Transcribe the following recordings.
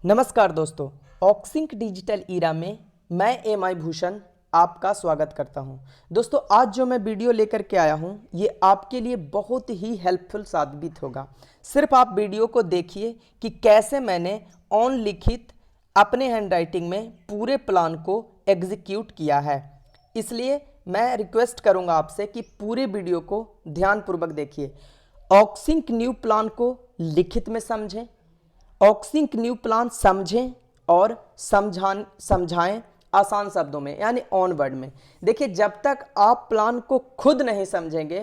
नमस्कार दोस्तों, ऑक्सिंक डिजिटल ईरा में मैं एमआई भूषण आपका स्वागत करता हूं। दोस्तों, आज जो मैं वीडियो लेकर के आया हूं ये आपके लिए बहुत ही हेल्पफुल साबित होगा। सिर्फ आप वीडियो को देखिए कि कैसे मैंने ऑन लिखित अपने हैंडराइटिंग में पूरे प्लान को एग्जीक्यूट किया है। इसलिए मैं रिक्वेस्ट करूंगा आपसे कि पूरे वीडियो को ध्यानपूर्वक देखिए। ऑक्सिंक न्यू प्लान को लिखित में समझें, ऑक्सिंक न्यू प्लान समझें और समझाएं आसान शब्दों में, यानी ऑन वर्ड में। देखिए, जब तक आप प्लान को खुद नहीं समझेंगे,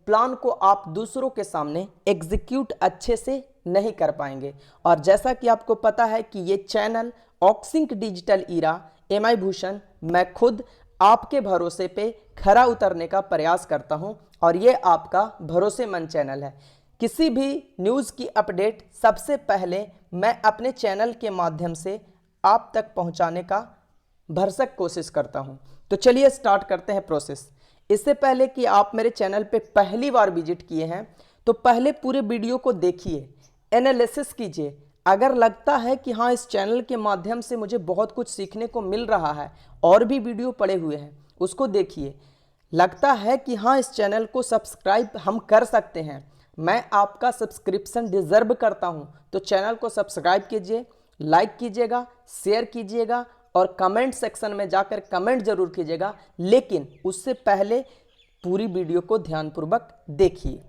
प्लान को आप दूसरों के सामने एग्जीक्यूट अच्छे से नहीं कर पाएंगे। और जैसा कि आपको पता है कि ये चैनल ऑक्सिंक डिजिटल ईरा एमआई भूषण, मैं खुद आपके भरोसे पे खरा उतरने का प्रयास करता हूं और ये आपका भरोसेमंद चैनल है। किसी भी न्यूज़ की अपडेट सबसे पहले मैं अपने चैनल के माध्यम से आप तक पहुंचाने का भरसक कोशिश करता हूं। तो चलिए स्टार्ट करते हैं प्रोसेस। इससे पहले कि आप मेरे चैनल पे पहली बार विजिट किए हैं तो पहले पूरे वीडियो को देखिए, एनालिसिस कीजिए। अगर लगता है कि हाँ, इस चैनल के माध्यम से मुझे बहुत कुछ सीखने को मिल रहा है, और भी वीडियो पड़े हुए हैं उसको देखिए। लगता है कि हाँ, इस चैनल को सब्सक्राइब हम कर सकते हैं, मैं आपका सब्सक्रिप्शन डिजर्व करता हूं, तो चैनल को सब्सक्राइब कीजिए, लाइक कीजिएगा, शेयर कीजिएगा और कमेंट सेक्शन में जाकर कमेंट जरूर कीजिएगा। लेकिन उससे पहले पूरी वीडियो को ध्यानपूर्वक देखिए।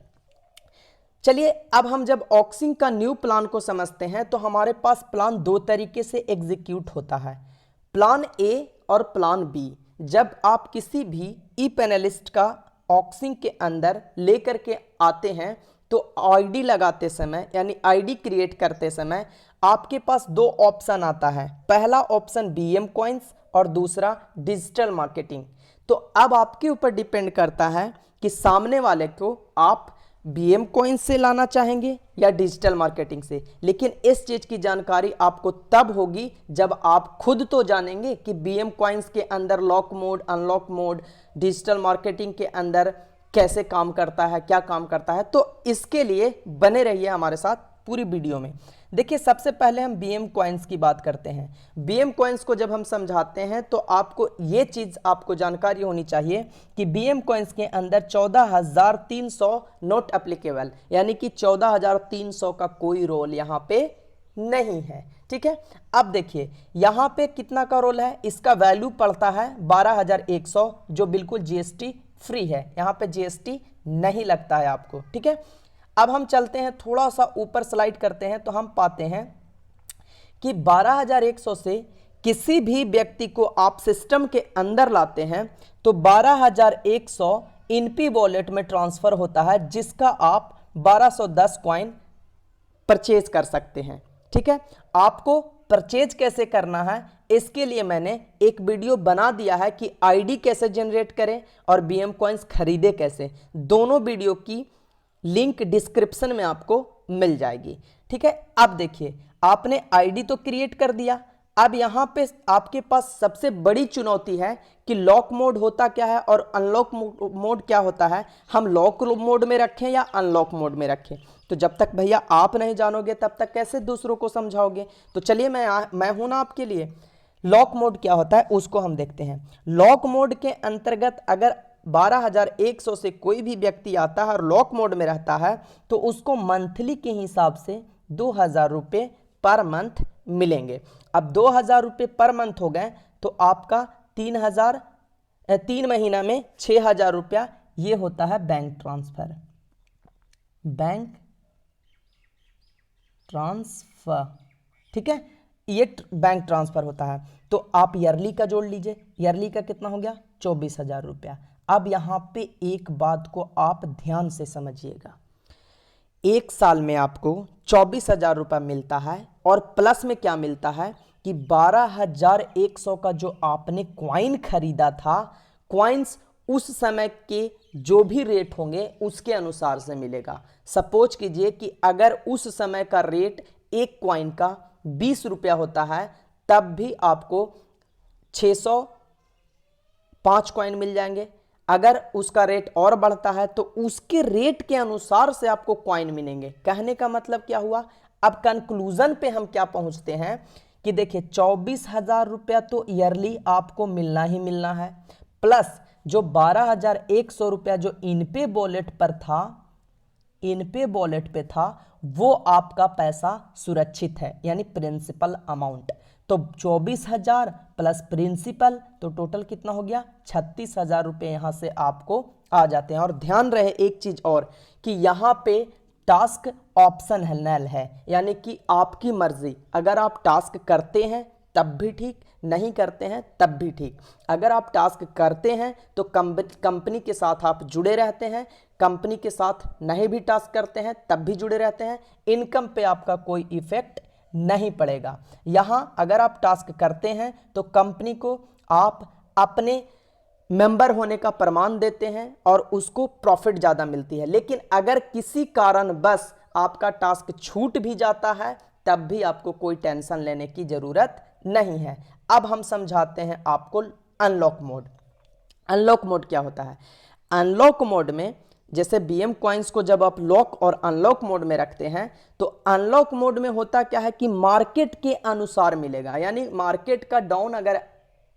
चलिए, अब हम जब ऑक्सिंक का न्यू प्लान को समझते हैं तो हमारे पास प्लान दो तरीके से एग्जीक्यूट होता है, प्लान ए और प्लान बी। जब आप किसी भी ई पैनलिस्ट का ऑक्सिंक के अंदर लेकर के आते हैं तो आईडी लगाते समय, यानी आईडी क्रिएट करते समय आपके पास दो ऑप्शन आता है। पहला ऑप्शन बीएम कॉइन्स और दूसरा डिजिटल मार्केटिंग। तो अब आपके ऊपर डिपेंड करता है कि सामने वाले को आप बीएम कॉइन से लाना चाहेंगे या डिजिटल मार्केटिंग से। लेकिन इस चीज की जानकारी आपको तब होगी जब आप खुद तो जानेंगे कि बीएम कॉइन्स के अंदर lock mode, unlock mode, digital marketing के अंदर कैसे काम करता है, क्या काम करता है। तो इसके लिए बने रहिए हमारे साथ पूरी वीडियो में। देखिए, सबसे पहले हम बीएम कॉइन्स की बात करते हैं। बीएम कॉइन्स को जब हम समझाते हैं तो आपको ये चीज़ आपको जानकारी होनी चाहिए कि बीएम कॉइन्स के अंदर 14,300 नॉट एप्लीकेबल, यानी कि 14,300 का कोई रोल यहाँ पे नहीं है। ठीक है, अब देखिए यहाँ पे कितना का रोल है। इसका वैल्यू पड़ता है 12,100, जो बिल्कुल जीएसटी फ्री है। यहाँ पे जीएसटी नहीं लगता है आपको। ठीक है, अब हम चलते हैं, थोड़ा सा ऊपर स्लाइड करते हैं तो हम पाते हैं कि 12,100 से किसी भी व्यक्ति को आप सिस्टम के अंदर लाते हैं तो 12,100 इनपी वॉलेट में ट्रांसफर होता है, जिसका आप 1210 कॉइन परचेज कर सकते हैं। ठीक है, आपको परचेज कैसे करना है इसके लिए मैंने एक वीडियो बना दिया है कि आईडी कैसे जनरेट करें और बीएम कॉइन्स खरीदे कैसे। दोनों वीडियो की लिंक डिस्क्रिप्शन में आपको मिल जाएगी। ठीक है, अब देखिए, आपने आईडी तो क्रिएट कर दिया। अब यहां पे आपके पास सबसे बड़ी चुनौती है कि लॉक मोड होता क्या है और अनलॉक मोड क्या होता है। हम लॉक मोड में रखें या अनलॉक मोड में रखें। तो जब तक भैया आप नहीं जानोगे तब तक कैसे दूसरों को समझाओगे। तो चलिए, मैं हूं ना आपके लिए। लॉक मोड क्या होता है उसको हम देखते हैं। लॉक मोड के अंतर्गत अगर 12,100 से कोई भी व्यक्ति आता है और लॉक मोड में रहता है तो उसको मंथली के हिसाब से 2,000 रुपये पर मंथ मिलेंगे। अब 2,000 रुपये पर मंथ हो गए तो आपका 3 महीना में 6,000 रुपया ये होता है बैंक ट्रांसफर। बैंक ट्रांसफर, ठीक है, ये बैंक ट्रांसफर होता है। तो आप ईयरली का जोड़ लीजिए, ईयरली का कितना हो गया, 24,000 रुपया। अब यहां पे एक बात को आप ध्यान से समझिएगा, एक साल में आपको 24,000 रुपया मिलता है और प्लस में क्या मिलता है कि 12,100 का जो आपने क्वाइन खरीदा था, क्वाइंस उस समय के जो भी रेट होंगे उसके अनुसार से मिलेगा। सपोज कीजिए कि अगर उस समय का रेट एक क्वाइन का 20 रुपया होता है, तब भी आपको 605 कॉइन मिल जाएंगे। अगर उसका रेट और बढ़ता है तो उसके रेट के अनुसार से आपको कॉइन मिलेंगे। कहने का मतलब क्या हुआ, अब कंक्लूजन पे हम क्या पहुंचते हैं कि देखिए 24,000 रुपया तो ईयरली आपको मिलना ही मिलना है, प्लस जो 12,100 रुपया जो इनपे वॉलेट पर था, इनपे वॉलेट पे था, वो आपका पैसा सुरक्षित है, यानी प्रिंसिपल अमाउंट। तो 24,000 प्लस प्रिंसिपल, तो टोटल कितना हो गया 36,000 रुपये यहां से आपको आ जाते हैं। और ध्यान रहे एक चीज और कि यहां पे टास्क ऑप्शन है, नल है, यानी कि आपकी मर्जी, अगर आप टास्क करते हैं तब भी ठीक, नहीं करते हैं तब भी ठीक। अगर आप टास्क करते हैं तो कंपनी के साथ आप जुड़े रहते हैं, कंपनी के साथ नहीं भी टास्क करते हैं तब भी जुड़े रहते हैं, इनकम पे आपका कोई इफेक्ट नहीं पड़ेगा। यहां अगर आप टास्क करते हैं तो कंपनी को आप अपने मेंबर होने का प्रमाण देते हैं और उसको प्रॉफिट ज़्यादा मिलती है। लेकिन अगर किसी कारण बस आपका टास्क छूट भी जाता है तब भी आपको कोई टेंशन लेने की ज़रूरत नहीं है। अब हम समझाते हैं आपको अनलॉक मोड। अनलॉक मोड क्या होता है? अनलॉक मोड में जैसे BM कॉइन्स को जब आप लॉक और अनलॉक मोड में रखते हैं तो अनलॉक मोड में होता क्या है कि मार्केट के अनुसार मिलेगा, यानी मार्केट का डाउन,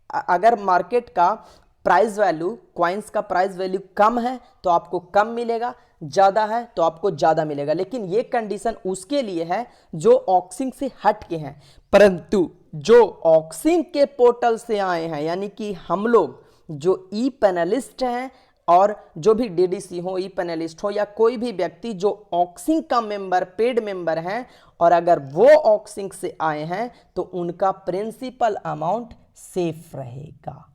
अगर मार्केट का प्राइस वैल्यू, कॉइन्स का प्राइस वैल्यू कम है तो आपको कम मिलेगा, ज़्यादा है तो आपको ज़्यादा मिलेगा। लेकिन ये कंडीशन उसके लिए है जो ऑक्सिंग से हट के हैं, परंतु जो ऑक्सिंग के पोर्टल से आए हैं, यानी कि हम लोग जो ई पैनलिस्ट हैं और जो भी DDC हो, ई पैनलिस्ट हो, या कोई भी व्यक्ति जो ऑक्सिंग का मेंबर, पेड मेंबर हैं, और अगर वो ऑक्सिंग से आए हैं तो उनका प्रिंसिपल अमाउंट सेफ रहेगा।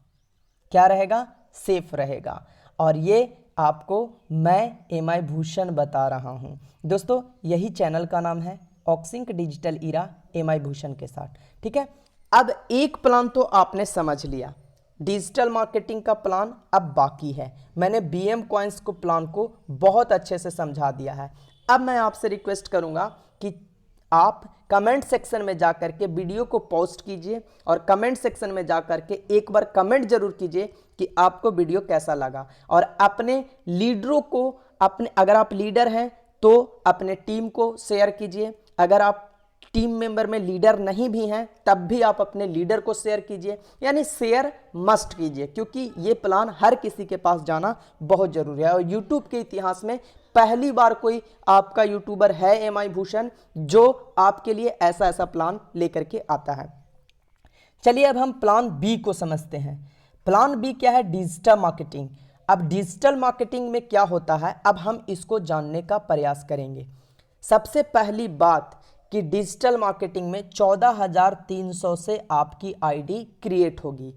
क्या रहेगा? सेफ रहेगा। और ये आपको मैं MI भूषण बता रहा हूं। दोस्तों यही चैनल का नाम है ऑक्सिंक डिजिटल ईरा MI भूषण के साथ। ठीक है, अब एक प्लान तो आपने समझ लिया, डिजिटल मार्केटिंग का प्लान अब बाकी है। मैंने BM कॉइन्स को प्लान को बहुत अच्छे से समझा दिया है। अब मैं आपसे रिक्वेस्ट करूंगा कि आप कमेंट सेक्शन में जाकर के वीडियो को पोस्ट कीजिए और कमेंट सेक्शन में जाकर के एक बार कमेंट जरूर कीजिए कि आपको वीडियो कैसा लगा, और अपने लीडरों को, अगर आप लीडर हैं तो अपने टीम को शेयर कीजिए, अगर आप टीम मेंबर में लीडर नहीं भी हैं तब भी आप अपने लीडर को शेयर कीजिए, यानी शेयर मस्ट कीजिए, क्योंकि ये प्लान हर किसी के पास जाना बहुत जरूरी है। और यूट्यूब के इतिहास में पहली बार कोई आपका यूट्यूबर है MI भूषण जो आपके लिए ऐसा ऐसा प्लान लेकर के आता है। चलिए अब हम प्लान B को समझते हैं। प्लान B क्या है? Digital marketing. अब डिजिटल मार्केटिंग में क्या होता है, अब हम इसको जानने का प्रयास करेंगे। सबसे पहली बात कि डिजिटल मार्केटिंग में 14,300 से आपकी ID क्रिएट होगी।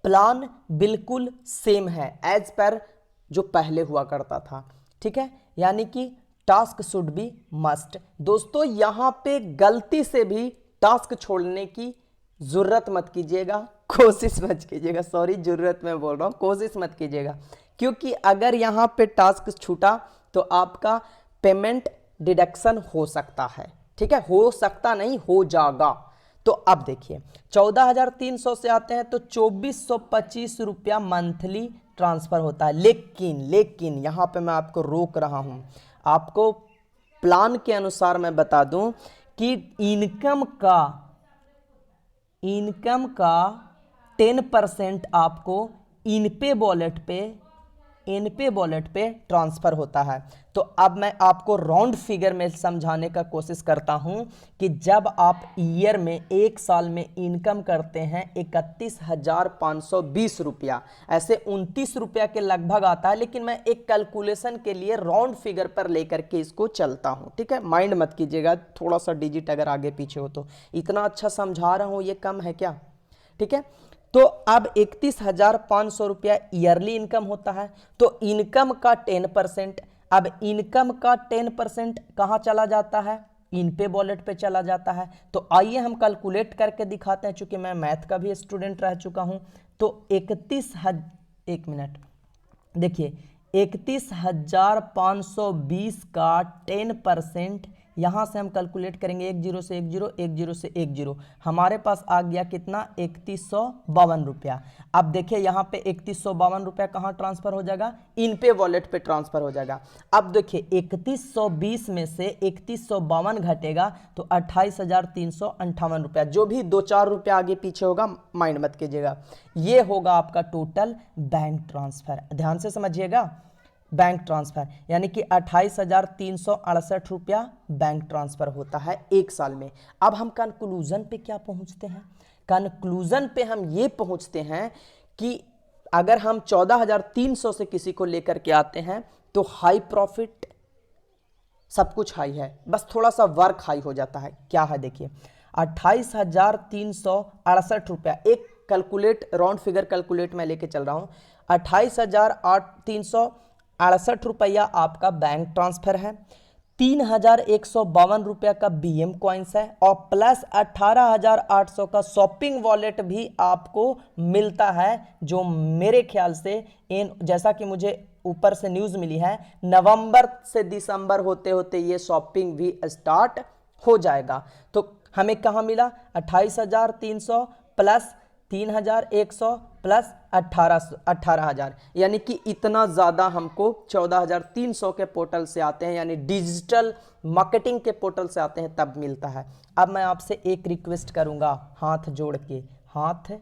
प्लान बिल्कुल सेम है एज पर जो पहले हुआ करता था। ठीक है, यानी कि टास्क शुड बी मस्ट। दोस्तों यहां पे गलती से भी टास्क छोड़ने की जरूरत मत कीजिएगा, कोशिश मत कीजिएगा, सॉरी जरूरत में बोल रहा हूं, कोशिश मत कीजिएगा, क्योंकि अगर यहां पे टास्क छूटा तो आपका पेमेंट डिडक्शन हो सकता है। ठीक है, हो सकता नहीं, हो जाएगा। तो अब देखिए 14,300 से आते हैं तो 2,425 रुपया मंथली ट्रांसफर होता है। लेकिन यहां पे मैं आपको रोक रहा हूं, आपको प्लान के अनुसार मैं बता दूं कि इनकम का 10% आपको इनपे वॉलेट पे ट्रांसफर होता है। तो अब मैं आपको राउंड फिगर में समझाने का कोशिश करता हूं कि जब आप ईयर में, एक साल में इनकम करते हैं 31,520 रुपया, ऐसे 29 रुपया के लगभग आता है, लेकिन मैं एक कैलकुलेशन के लिए राउंड फिगर पर लेकर के इसको चलता हूं। ठीक है, माइंड मत कीजिएगा, थोड़ा सा डिजिट अगर आगे पीछे हो तो। इतना अच्छा समझा रहा हूं, ये कम है क्या? ठीक है, तो अब 31,500 रुपया ईयरली इनकम होता है, तो इनकम का 10%, अब इनकम का 10% कहां चला जाता है? इनपे वॉलेट पे चला जाता है। तो आइए हम कैलकुलेट करके दिखाते हैं, चूंकि मैं मैथ का भी स्टूडेंट रह चुका हूं। तो 31,520 का 10% यहाँ से हम कैलकुलेट करेंगे 1 0 से 1 0, 1 0 से 1 0, हमारे पास आ गया कितना 3152 रुपया। अब देखिए यहाँ पे 3152 रुपया कहाँ ट्रांसफर हो जाएगा, इन पे वॉलेट पे ट्रांसफर हो जाएगा। अब देखिए 3120 में से 3152 घटेगा तो 28,358 रुपया, जो भी 2-4 रुपया आगे पीछे होगा माइंड मत कीजिएगा, ये होगा आपका टोटल बैंक ट्रांसफर। ध्यान से समझिएगा, बैंक ट्रांसफर यानी कि 28,368 रुपया बैंक ट्रांसफर होता है एक साल में। अब हम कंक्लूजन पे क्या पहुंचते हैं, कंक्लूजन पे हम ये पहुंचते हैं कि अगर हम 14,300 से किसी को लेकर के आते हैं तो हाई प्रॉफिट, सब कुछ हाई है, बस थोड़ा सा वर्क हाई हो जाता है। क्या है देखिए 28,368 रुपया, एक कैलकुलेट राउंड फिगर कैलकुलेट मैं लेके चल रहा हूं, 28,368 रुपया आपका बैंक ट्रांसफर है, 3,152 रुपया का BM कॉइन्स है और प्लस 18,800 का शॉपिंग वॉलेट भी आपको मिलता है, जो मेरे ख्याल से जैसा कि मुझे ऊपर से न्यूज मिली है, नवंबर से दिसंबर होते होते ये शॉपिंग भी स्टार्ट हो जाएगा। तो हमें कहाँ मिला 28,300 प्लस 3,100 प्लस 18,000, यानी कि इतना ज़्यादा हमको 14,300 के पोर्टल से आते हैं, यानी डिजिटल मार्केटिंग के पोर्टल से आते हैं तब मिलता है। अब मैं आपसे एक रिक्वेस्ट करूंगा हाथ जोड़ के, हाथ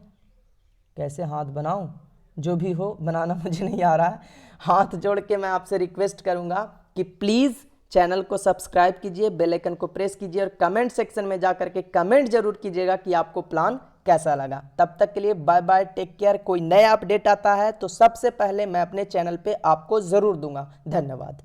कैसे हाथ बनाऊं, जो भी हो बनाना मुझे नहीं आ रहा है, हाथ जोड़ के मैं आपसे रिक्वेस्ट करूंगा कि प्लीज़ चैनल को सब्सक्राइब कीजिए, बेल आइकन को प्रेस कीजिए और कमेंट सेक्शन में जाकर के कमेंट जरूर कीजिएगा कि आपको प्लान कैसा लगा। तब तक के लिए बाय बाय, टेक केयर। कोई नया अपडेट आता है तो सबसे पहले मैं अपने चैनल पे आपको जरूर दूंगा। धन्यवाद।